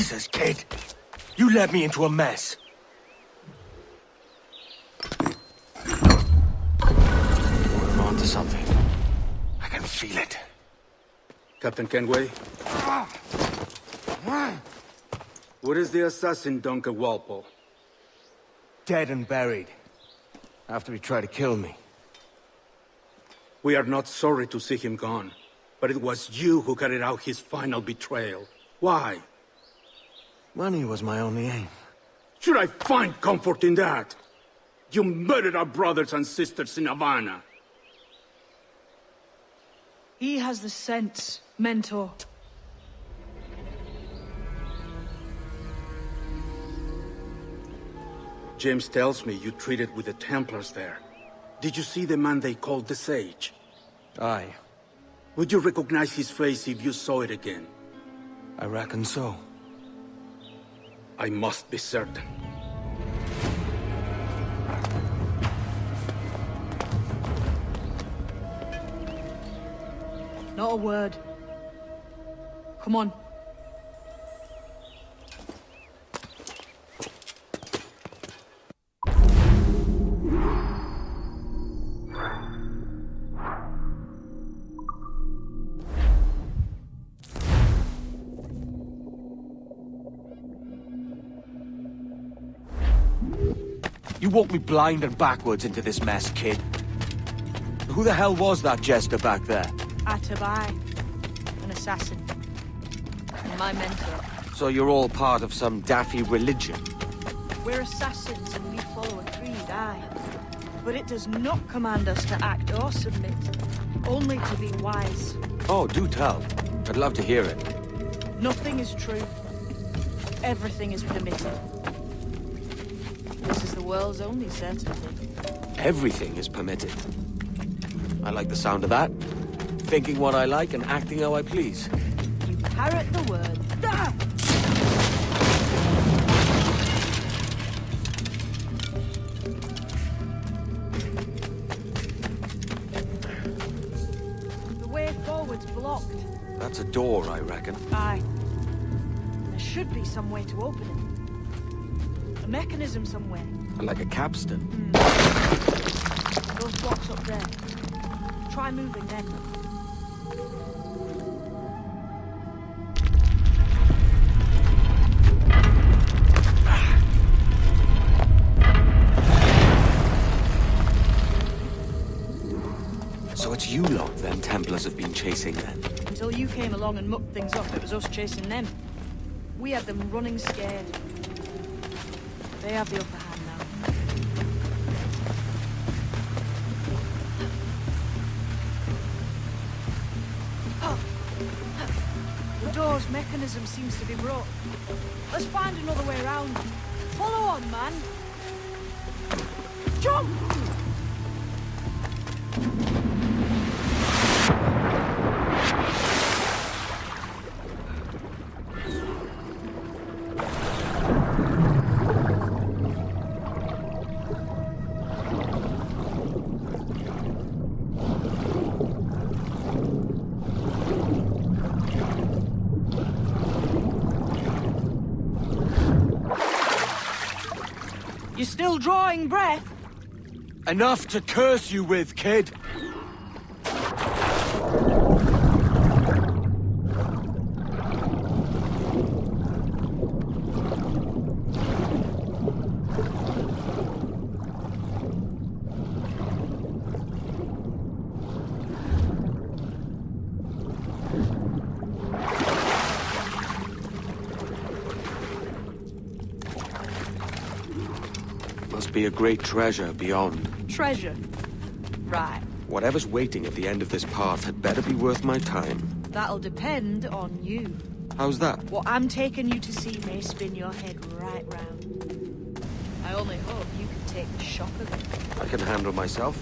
Jesus, kid. You led me into a mess. We're on to something. I can feel it. Captain Kenway? Where is the assassin, Duncan Walpole? Dead and buried. After he tried to kill me. We are not sorry to see him gone, but it was you who carried out his final betrayal. Why? Money was my only aim. Should I find comfort in that? You murdered our brothers and sisters in Havana. He has the sense, Mentor. James tells me you treated with the Templars there. Did you see the man they called the Sage? Aye. Would you recognize his face if you saw it again? I reckon so. I must be certain. Not a word. Come on. You walked me blind and backwards into this mess, kid. Who the hell was that jester back there? Atabai, an assassin. And my mentor. So you're all part of some daffy religion? We're assassins and we follow a creed, aye. But it does not command us to act or submit. Only to be wise. Oh, do tell. I'd love to hear it. Nothing is true. Everything is permitted. This is the world's only certainty. Everything is permitted. I like the sound of that. Thinking what I like and acting how I please. You parrot the word. Ah! The way forward's blocked. That's a door, I reckon. Aye. There should be some way to open it. A mechanism somewhere. Like a capstan. Those blocks up there. Try moving then. So it's you lot them Templars have been chasing then? Until you came along and mucked things up, it was us chasing them. We had them running scared. They have the upper hand now. The door's mechanism seems to be broke. Let's find another way around. Follow on, man. Jump! You're still drawing breath? Enough to curse you with, kid! Must be a great treasure beyond. Treasure. Right. Whatever's waiting at the end of this path had better be worth my time. That'll depend on you. How's that? What I'm taking you to see may spin your head right round. I only hope you can take the shock of it. I can handle myself.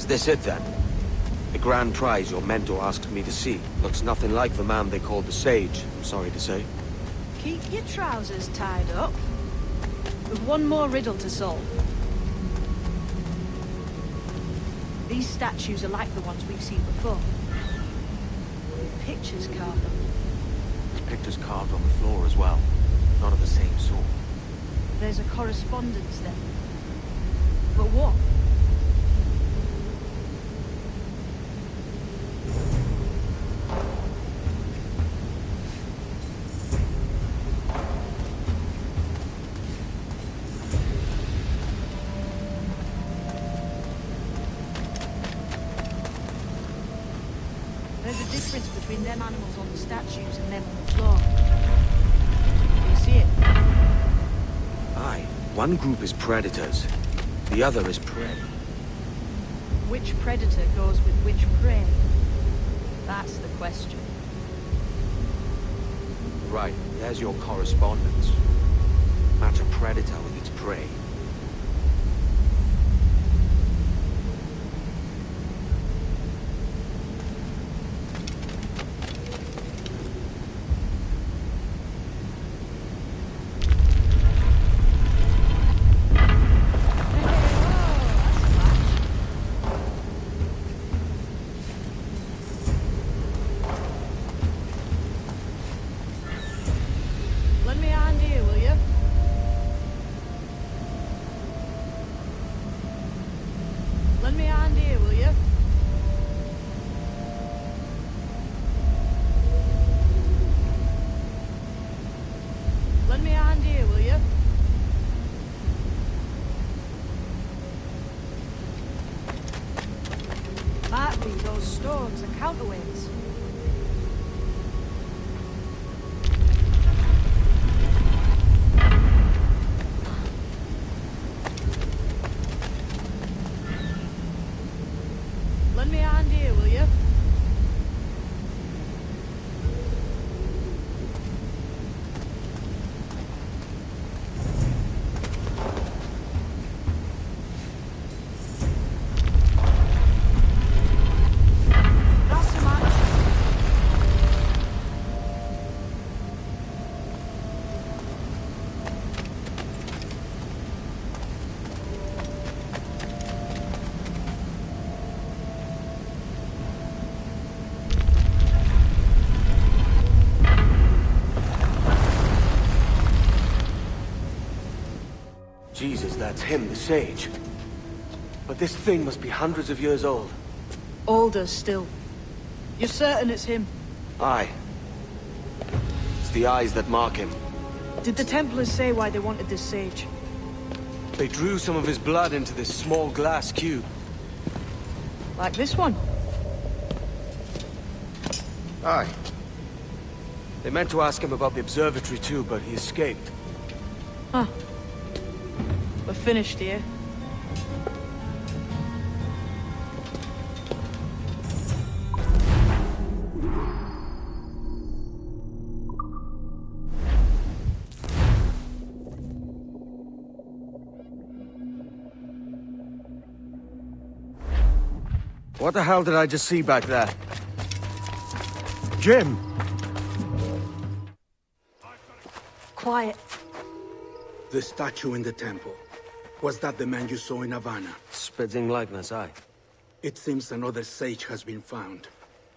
Is this it then? The grand prize your mentor asked me to see. Looks nothing like the man they called the Sage, I'm sorry to say. Keep your trousers tied up. We've one more riddle to solve. These statues are like the ones we've seen before. With pictures carved on them. There's pictures carved on the floor as well. Not of the same sort. There's a correspondence then. But what? There's a difference between them animals on the statues and them on the floor. Do you see it? Aye. One group is predators. The other is prey. Which predator goes with which prey? That's the question. Right, there's your correspondence. Match a predator with its prey. Lend me a hand here, will you? Lend me a hand here, will you? Lend me a hand here, will you? Might be those stones are counterweights. Lend me a hand here, will you? Not so much. Jesus, that's him, the Sage. But this thing must be hundreds of years old. Older still. You're certain it's him? Aye. It's the eyes that mark him. Did the Templars say why they wanted this sage? They drew some of his blood into this small glass cube. Like this one? Aye. They meant to ask him about the observatory too, but he escaped. Huh. We're finished here. What the hell did I just see back there? Jim! Quiet. The statue in the temple. Was that the man you saw in Havana? Spitting likeness, aye. It seems another sage has been found.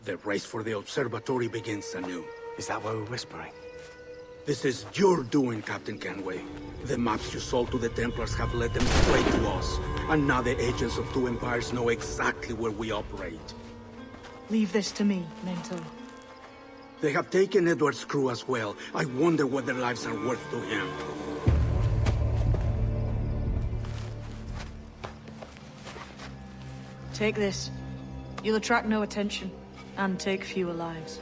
The race for the observatory begins anew. Is that why we're whispering? This is your doing, Captain Kenway. The maps you sold to the Templars have led them straight to us. And now the agents of two empires know exactly where we operate. Leave this to me, Mentor. They have taken Edward's crew as well. I wonder what their lives are worth to him. Take this. You'll attract no attention, and take fewer lives.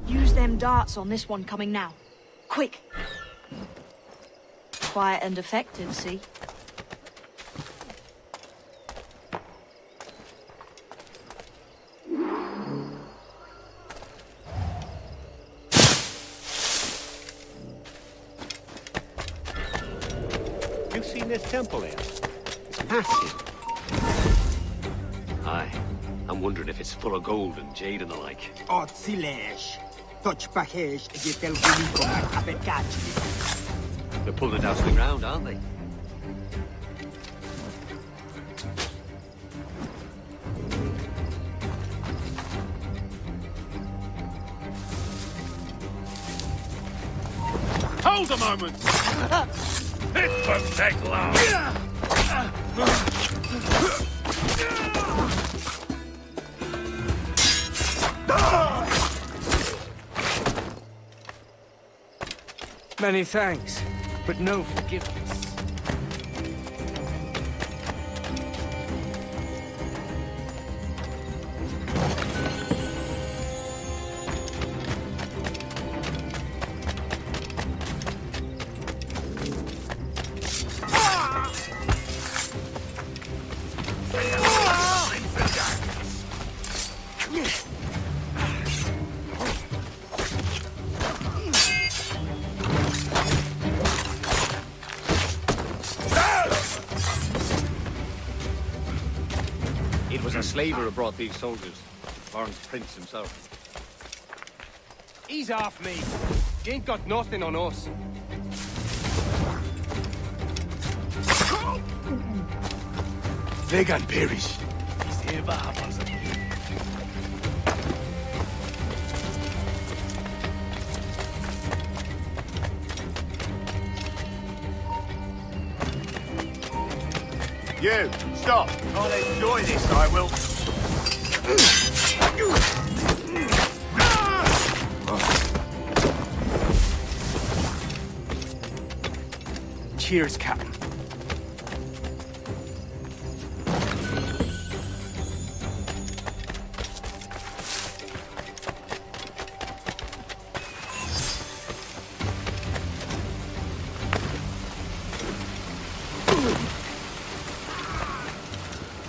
Use them darts on this one coming now. Quick! Quiet and effective, see? this temple here? It's massive. Aye. I'm wondering if it's full of gold and jade and the like. Otzilesh. Touch pahesh egitel guliko makapekachli. They're pulling it down to the ground, aren't they? Hold a moment! This won't take long! Many thanks, but no forgiveness. It was a slaver who brought these soldiers. Warren's prince himself. He's off me. He ain't got nothing on us. Vegan perish. You, stop! I'll enjoy this, I will. Cheers, Captain.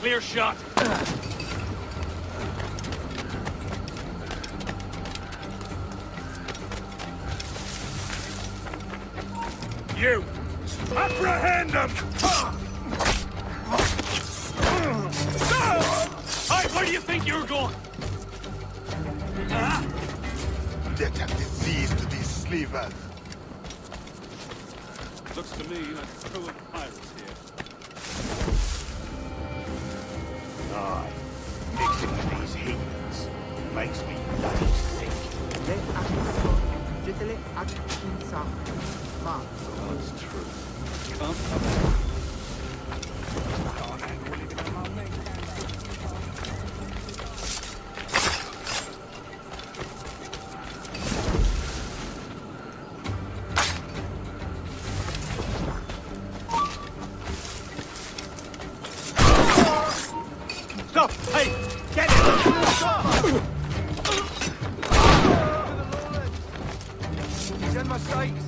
Clear shot. You, apprehend them! Hey, where do you think you're going? Let a disease to these slavers. Looks to me like a crew of pirates here. Aye. Mixing with these heathens makes me bloody sick. God's truth. Come. Stop! Hey! Get it! He's in my sights.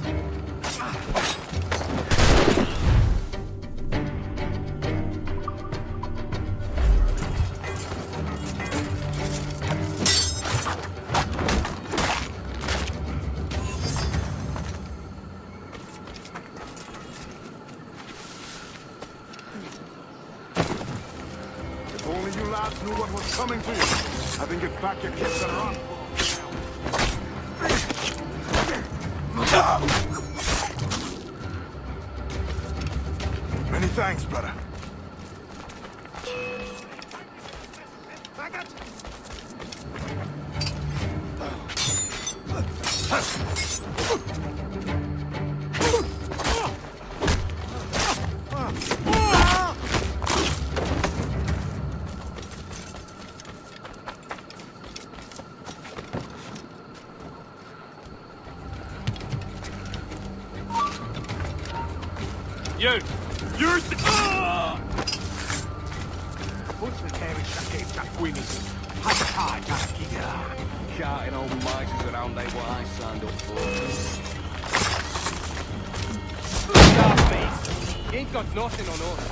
If only you lads knew what was coming to you. I think it's back your kids and run. Many thanks, brother. You! You're the... Carting old misers around ain't what I signed up for. Starface! He ain't got nothing on us.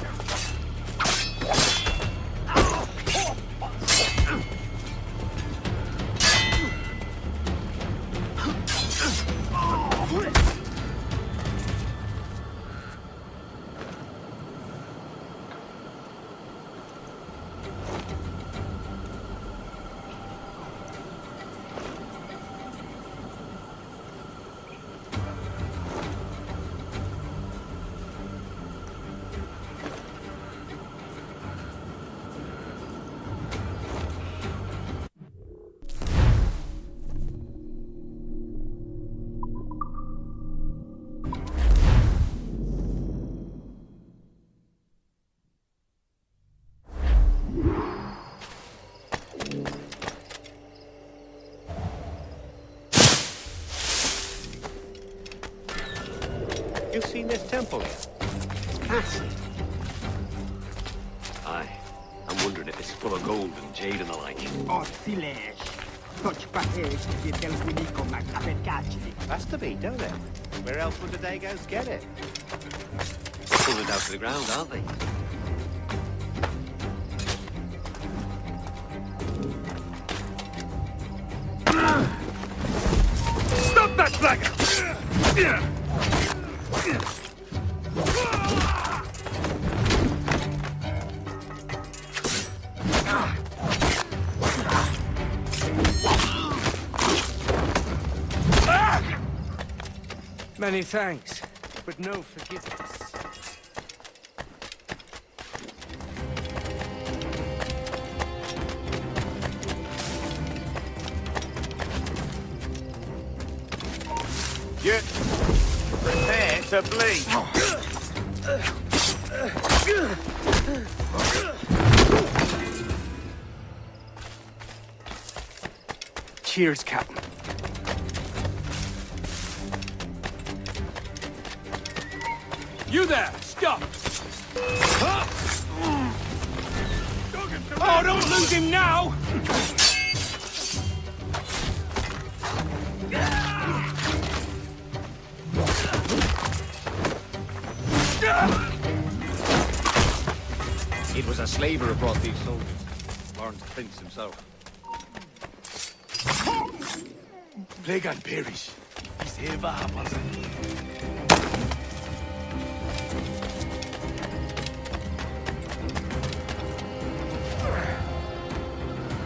You've seen this temple here? It's massive. Aye. I'm wondering if it's full of gold and jade and the like. Oh, silêncio. Touch package de del unico macabecacci. Has to be, don't it? Where else would the Dagos get it? Pulling down to the ground, aren't they? Stop that flag! Many thanks, but no forgiveness. Get prepare to bleed. Cheers, Captain. You there! Stop! Oh, don't lose him now! It was a slaver who brought these soldiers. Lawrence Prince himself. Plague and perish. Is ever happens.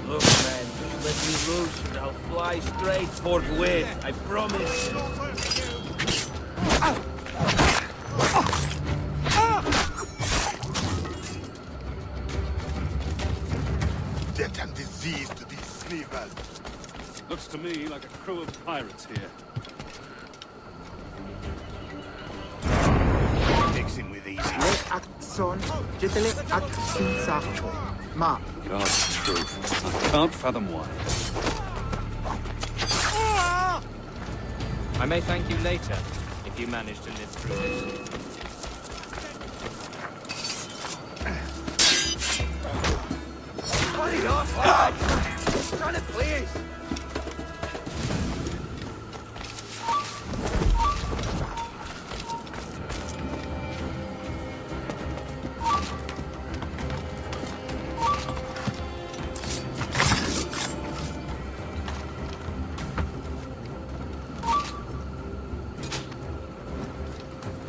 Look, man, just let me loose and I'll fly straight forthwith. I promise. Death and disease to these sneakers. Looks to me like a crew of pirates here. Mixing with these Le accent, jetele accent sarto. Ma. God's truth. I can't fathom why. I may thank you later, if you manage to live through this. Cut it off, lad! Trying to please!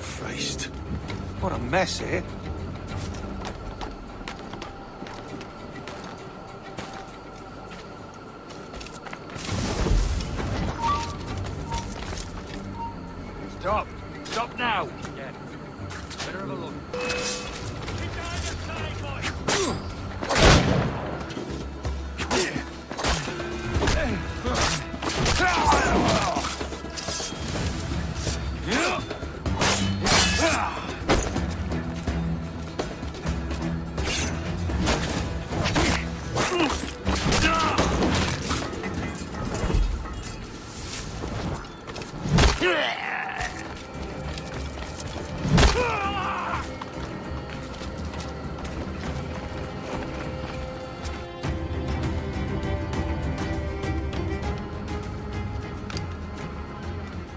Christ. What a mess, eh? Stop! Stop now! Yeah. Better have a look.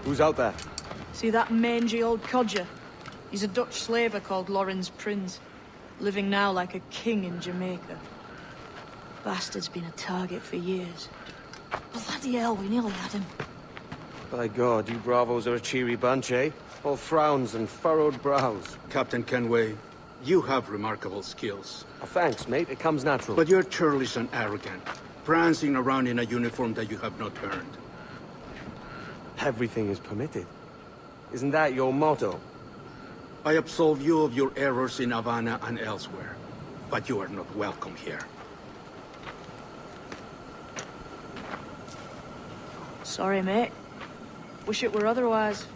Who's out there? See that mangy old codger? He's a Dutch slaver called Lawrence Prince, living now like a king in Jamaica. Bastard's been a target for years. Bloody hell, we nearly had him. By God, you bravos are a cheery bunch, eh? All frowns and furrowed brows. Captain Kenway, you have remarkable skills. Oh, thanks, mate. It comes natural. But you're churlish and arrogant, prancing around in a uniform that you have not earned. Everything is permitted. Isn't that your motto? I absolve you of your errors in Havana and elsewhere, but you are not welcome here. Sorry, mate. Wish it were otherwise.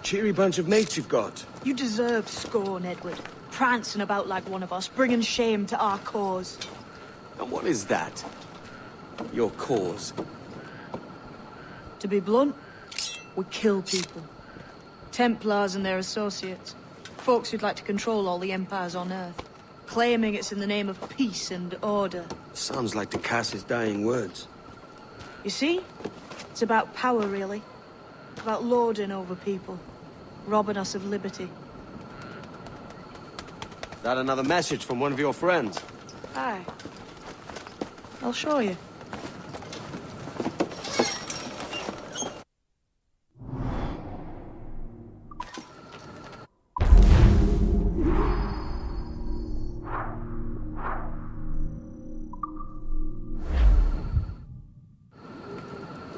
Cheery bunch of mates you've got. You deserve scorn, Edward. prancing about like one of us, bringing shame to our cause. And what is that? Your cause? To be blunt, we kill people. Templars and their associates. Folks who'd like to control all the empires on Earth. Claiming it's in the name of peace and order. Sounds like Ducass's dying words. You see? It's about power, really. About lording over people. Robbing us of liberty. That another message from one of your friends? Aye. I'll show you.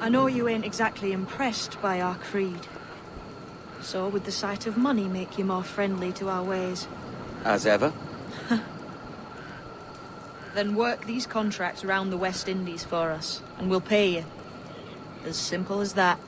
I know you ain't exactly impressed by our creed. So would the sight of money make you more friendly to our ways? As ever. Then work these contracts around the West Indies for us, and we'll pay you. As simple as that.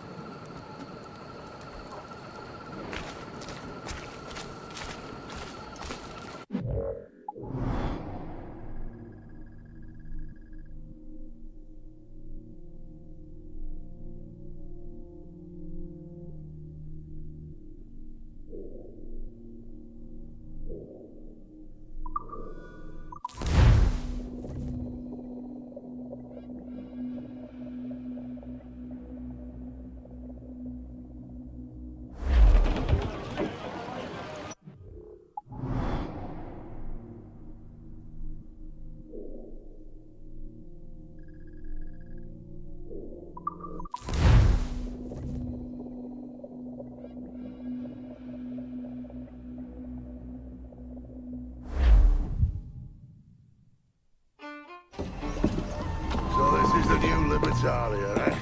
Libertalia, eh?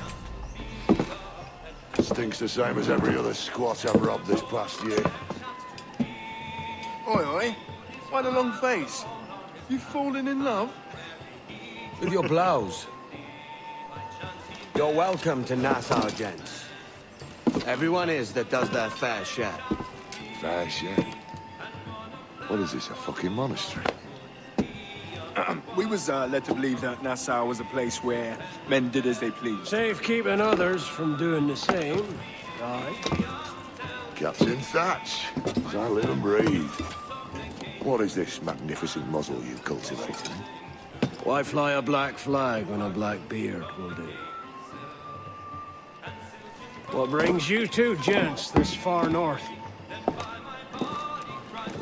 Stinks the same as every other squat I've robbed this past year. Oi, oi. Why the long face? You fallen in love? With your blouse. You're welcome to Nassau, gents. Everyone is that does their fair share. Fair share? What is this, a fucking monastery? We was led to believe that Nassau was a place where men did as they pleased. Safe keeping others from doing the same. Aye. Captain Thatch, as I live and breathe. What is this magnificent muzzle you cultivated? Why fly a black flag when a black beard will do? What brings you two gents this far north?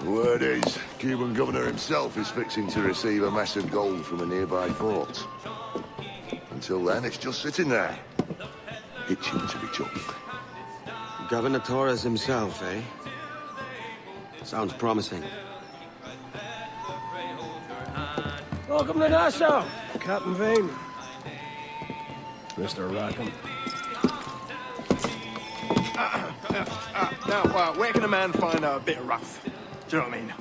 The word is, Cuban governor himself is fixing to receive a mess of gold from a nearby fort. Until then, it's just sitting there, itching to be chucked. Governor Torres himself, eh? Sounds promising. Welcome to Nassau, Captain Vane. Mr. Rackham. Now, where can a man find a bit of rough? Do you know what I mean?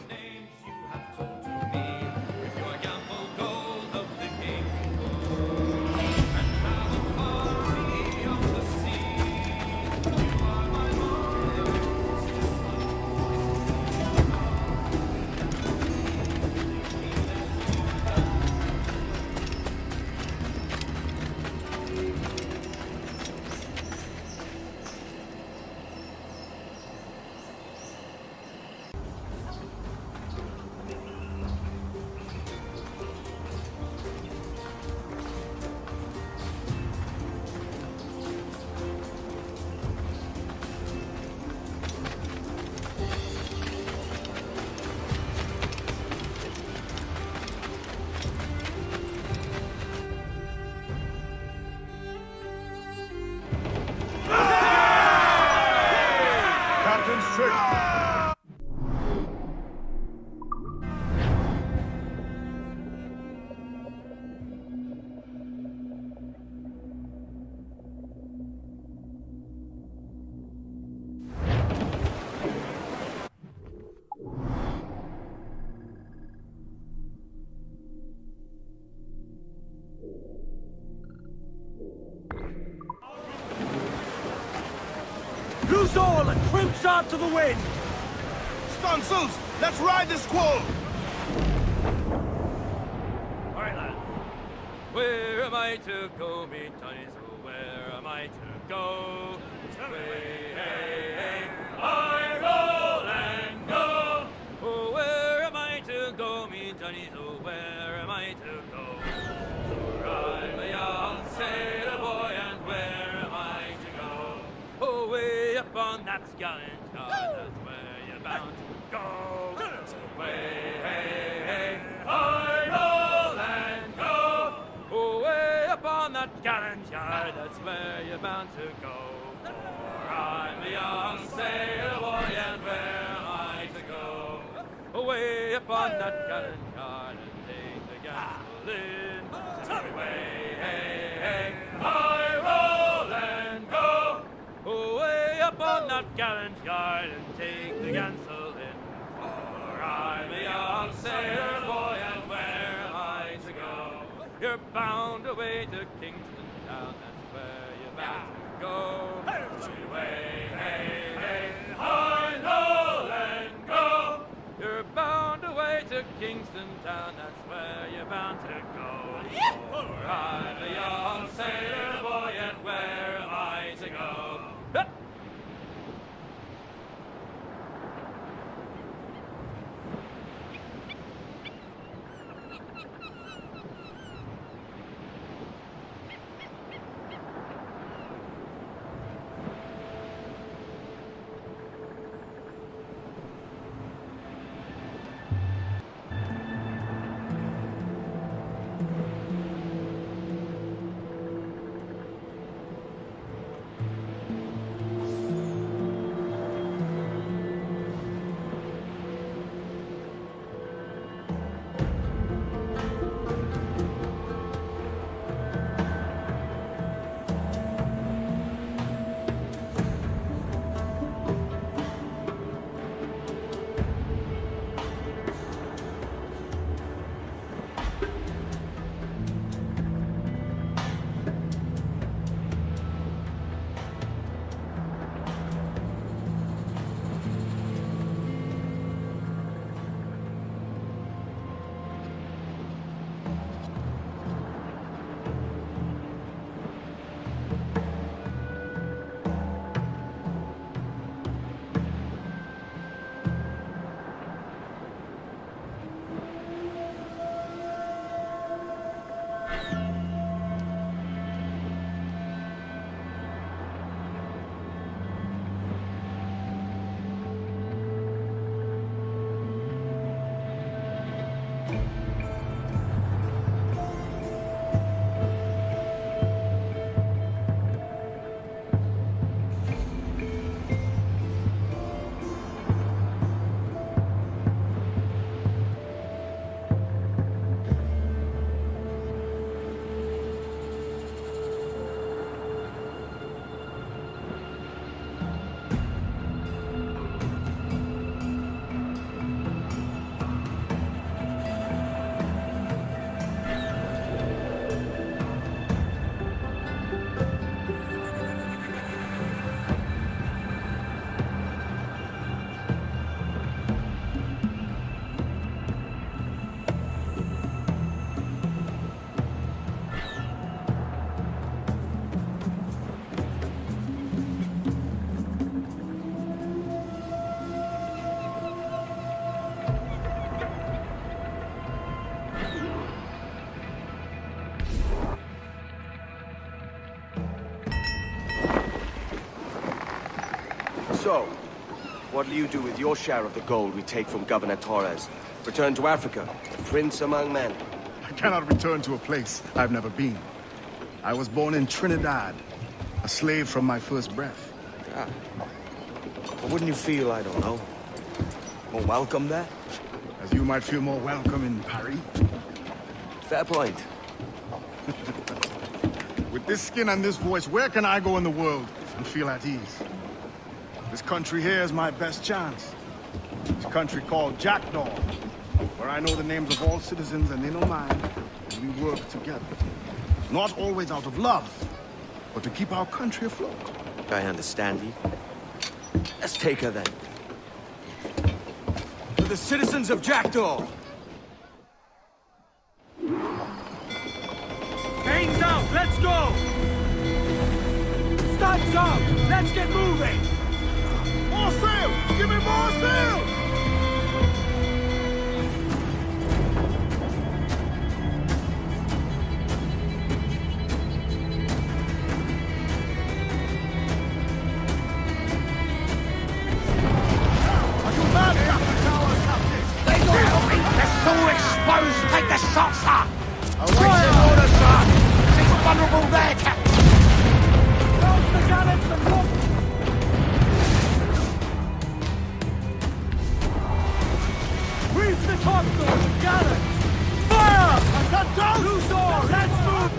Loose all and crimps out to the wind! Stonsels! Let's ride the squall! Alright, lad. Where am I to go, me Johnnies? Oh, where am I to go? Way, hey, hey, I roll and go. Oh, where am I to go, me Johnnies? Oh, where am I to go? For I'm a young sailor boy, and where am I to go? Oh, way up on that gallant yard, that's where you're bound to go. Way, hey, hey, I roll and go. Oh, way up on that gallant yard, that's where you're bound to go. For I'm a young sailor boy, and where am I to go? Away up on that gallant yard and take the gasoline. Way, hey, hey, I roll and go. Away up on that gallant yard and take the gasoline. For I'm a young sailor boy, and where am I to go? You're bound away to Kingston town, that's where you're bound to go. Way, hey, hey, I roll and go. You're bound away to Kingston town, that's where you're bound to go. For I'm a young sailor boy, and where am I to go? So, what'll you do with your share of the gold we take from Governor Torres? Return to Africa, prince among men? I cannot return to a place I've never been. I was born in Trinidad, a slave from my first breath. Ah. But wouldn't you feel, I don't know, more welcome there? As you might feel more welcome in Paris. Fair point. With this skin and this voice, where can I go in the world and feel at ease? This country here is my best chance. This country called Jackdaw, where I know the names of all citizens and they know mine, and we work together. Not always out of love, but to keep our country afloat. I understand you. Let's take her then. the citizens of Jackdaw. Chains out, let's go! Studs up, let's get moving! More sail! Give me more sail! Take the shot, sir! Awaiting orders, sir! She's vulnerable there, Captain! Close the gallants and look! Reach the topsails, gallants! Fire! I said down! Loose oars, let's move!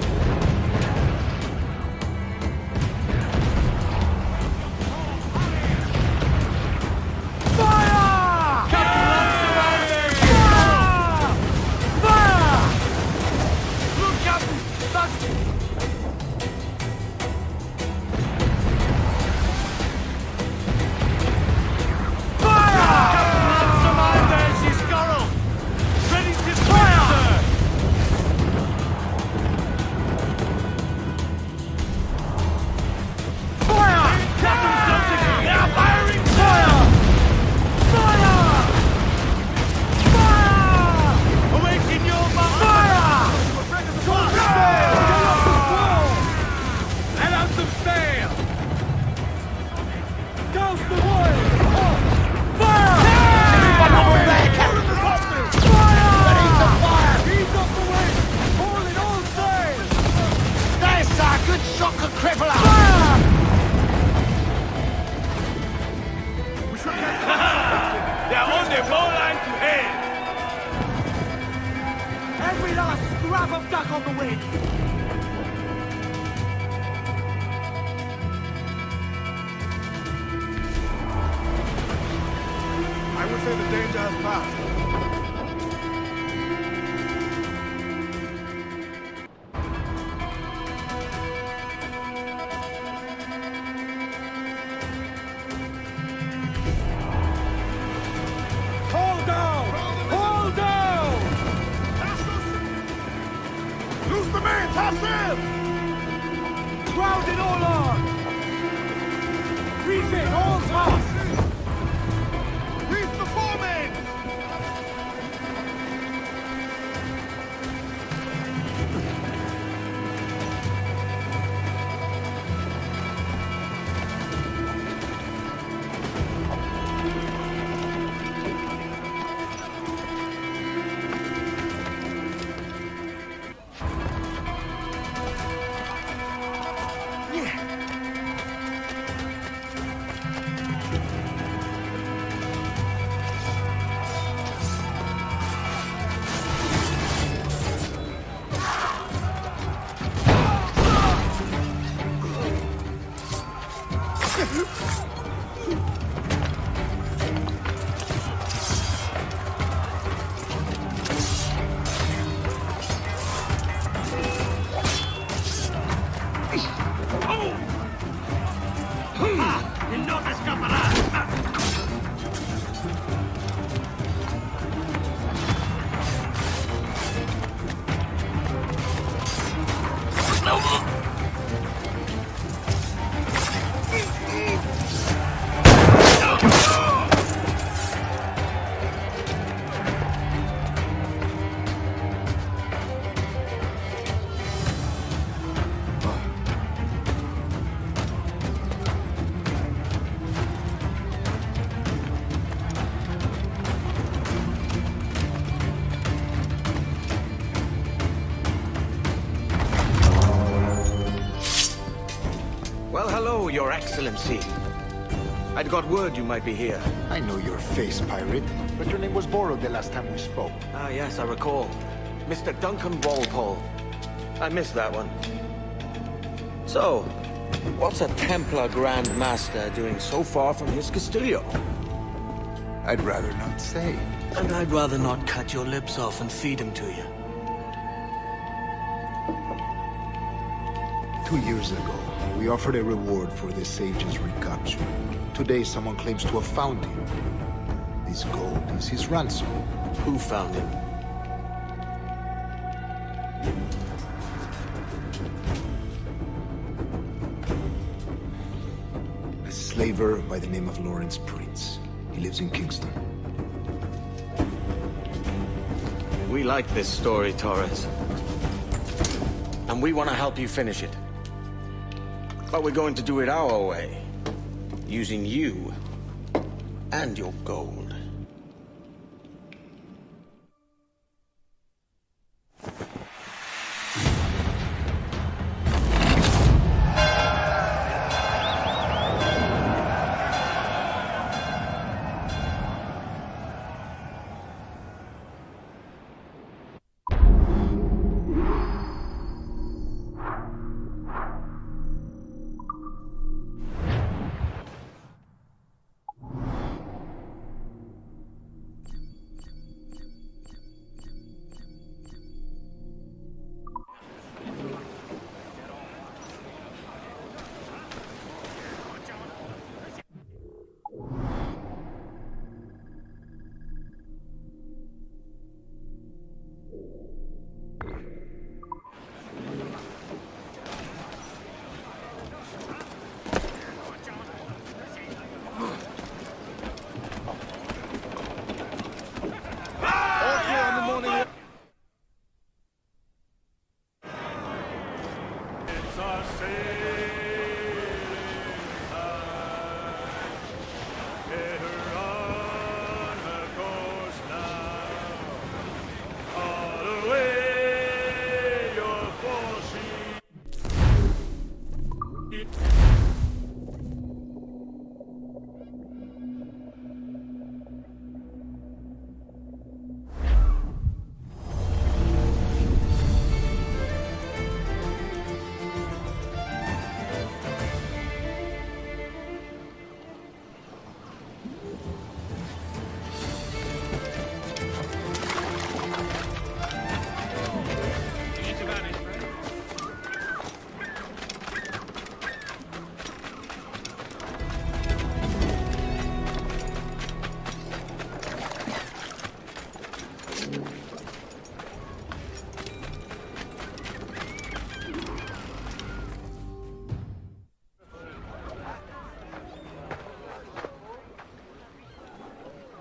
I would say the danger has passed. Hold down! Hold down! Loose the men! Toss in! Ground it all on! Refit all toss! Reef the foremen! Well, hello, Your Excellency. I'd got word you might be here. I know your face, pirate, but your name was borrowed the last time we spoke. Ah, yes, I recall. Mr. Duncan Walpole. I missed that one. So, what's a Templar Grand Master doing so far from his Castillo? I'd rather not say. And I'd rather not cut your lips off and feed him to you. 2 years ago, we offered a reward for the sage's recapture. Today, someone claims to have found him. This gold is his ransom. Who found him? A slaver by the name of Lawrence Prince. He lives in Kingston. We like this story, Torres. And we want to help you finish it. But we're going to do it our way. Using you and your gold.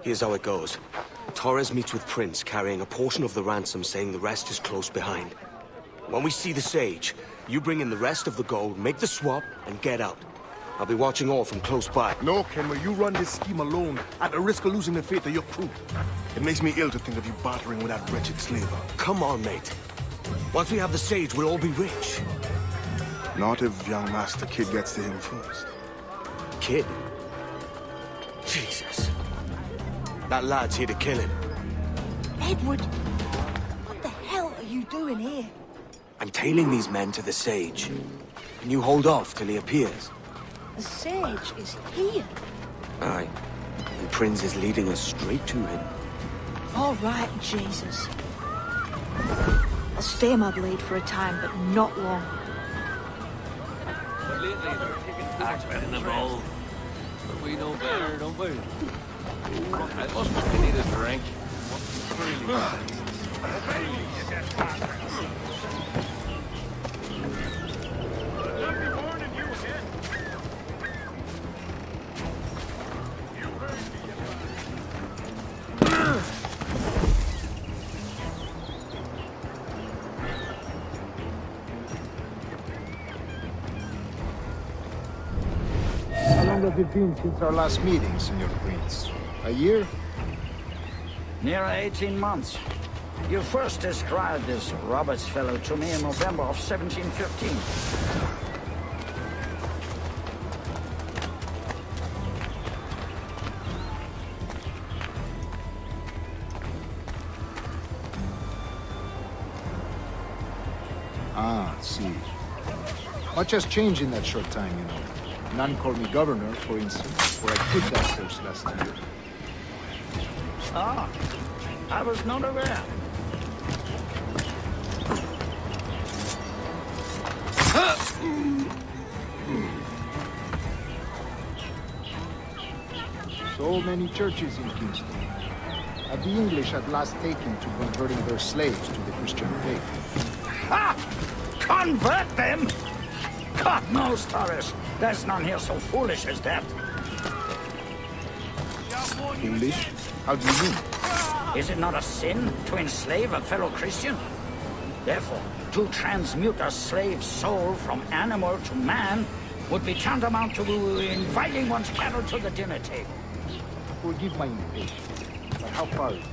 Here's how it goes. Torres meets with Prince, carrying a portion of the ransom, saying the rest is close behind. When we see the Sage, you bring in the rest of the gold, make the swap, and get out. I'll be watching all from close by. No, Kenway, you run this scheme alone, at the risk of losing the faith of your crew. It makes me ill to think of you bartering with that wretched slaver. Come on, mate. Once we have the Sage, we'll all be rich. Not if young Master Kid gets to him first. Kid? Jesus. That lad's here to kill him. Edward! What the hell are you doing here? I'm tailing these men to the Sage. And you hold off till he appears. The Sage is here. Aye. And Prince is leading us straight to him. All right, Jesus. I'll stay my blade for a time, but not long. But lately they're taking act in the ball. But we know better, don't we? I must need a drink. How long have it been since our last meeting, Senor Prince? A year? Near 18 months. You first described this Roberts fellow to me in November of 1715. Ah, see. Much has changed in that short time, you know. None called me governor, for instance, where I quit that post last year. Ah, I was not aware. So many churches in Kingston. have the English at last taken to converting their slaves to the Christian faith? Ha! Convert them? God knows, Torres. There's none here so foolish as that. Foolish? How do you mean? Is it not a sin to enslave a fellow Christian? Therefore, to transmute a slave's soul from animal to man would be tantamount to inviting one's cattle to the dinner table. Forgive my impatience, but how far is it?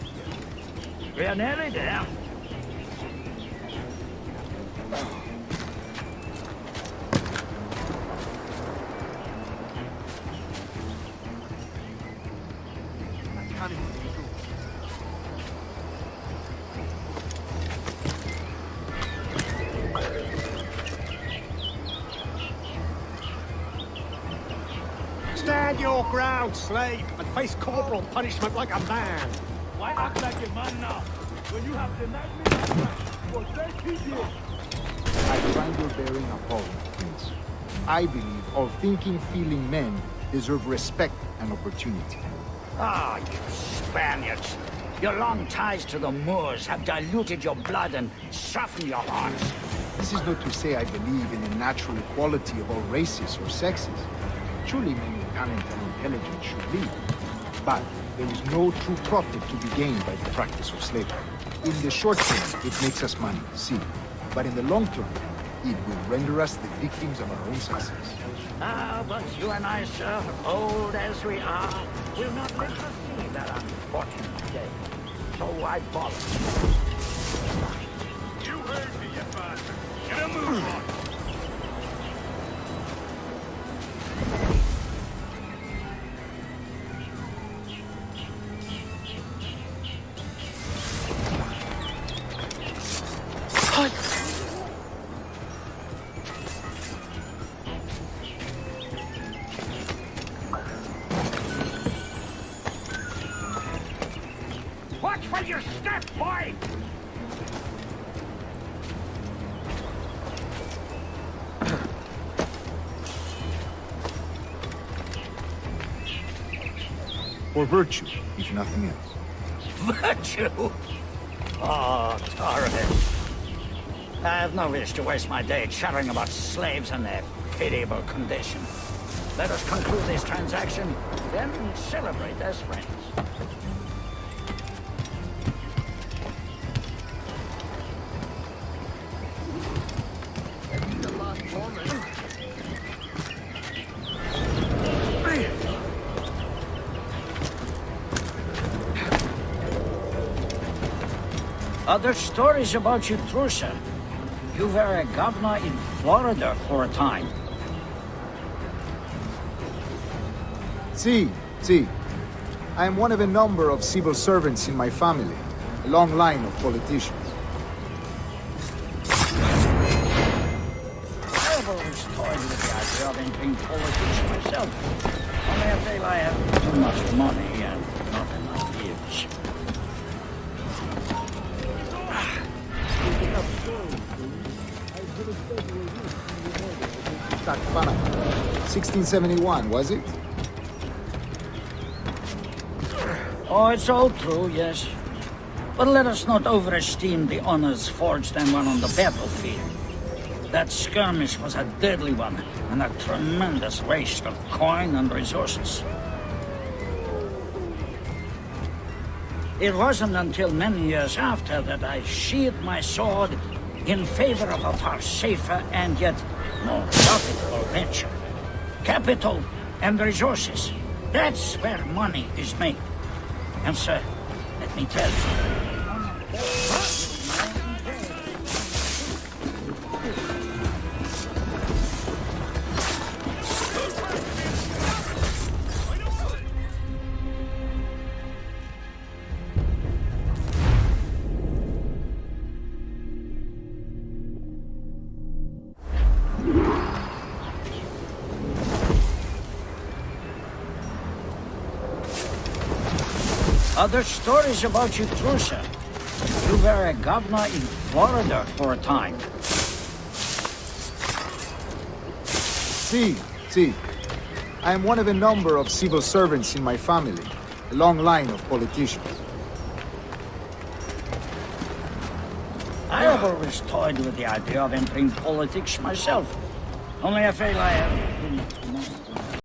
We're nearly there. Stand your ground, slave, and face corporal punishment like a man. Why act like a man now? When you have denied me my right for 30 years. I find your bearing appalling, Prince. I believe all thinking, feeling men deserve respect and opportunity. Ah, you Spaniards. Your long ties to the Moors have diluted your blood and softened your hearts. This is not to say I believe in the natural equality of all races or sexes. Surely men with talent and intelligence should lead. But there is no true profit to be gained by the practice of slavery. In the short term, it makes us money, see. But in the long term, it will render us the victims of our own success. Ah, but you and I, sir, old as we are, will not live to see that unfortunate day. So I follow. You heard me, you bastard. Get a move on. Watch where you step, boy! For virtue, if nothing else. Virtue? Oh, Torres. I have no wish to waste my day chattering about slaves and their pitiable condition. Let us conclude this transaction, then celebrate as friends. Other stories about you, Trusa. You were a governor in Florida for a time. See. I am one of a number of civil servants in my family, a long line of politicians. I have always toyed with the idea of entering politics myself. Only I feel I have too much money and not enough years. That Panama. 1671, was it? Oh, it's all true, yes. But let us not overesteem the honors forged and won on the battlefield. That skirmish was a deadly one, and a tremendous waste of coin and resources. It wasn't until many years after that I sheathed my sword in favor of a far safer and yet more profitable venture. Capital and resources. That's where money is made. And sir, let me tell you. Other stories about you, Trusa. You were a governor in Florida for a time. See. I am one of a number of civil servants in my family, a long line of politicians. I have always toyed with the idea of entering politics myself. Only I feel I have